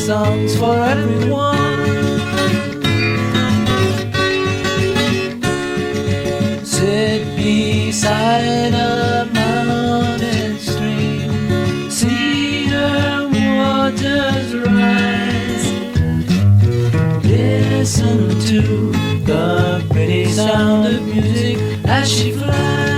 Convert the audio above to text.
songs for everyone. Sit beside a mountain stream, see her waters rise. Listen to the pretty sound of music as she flies.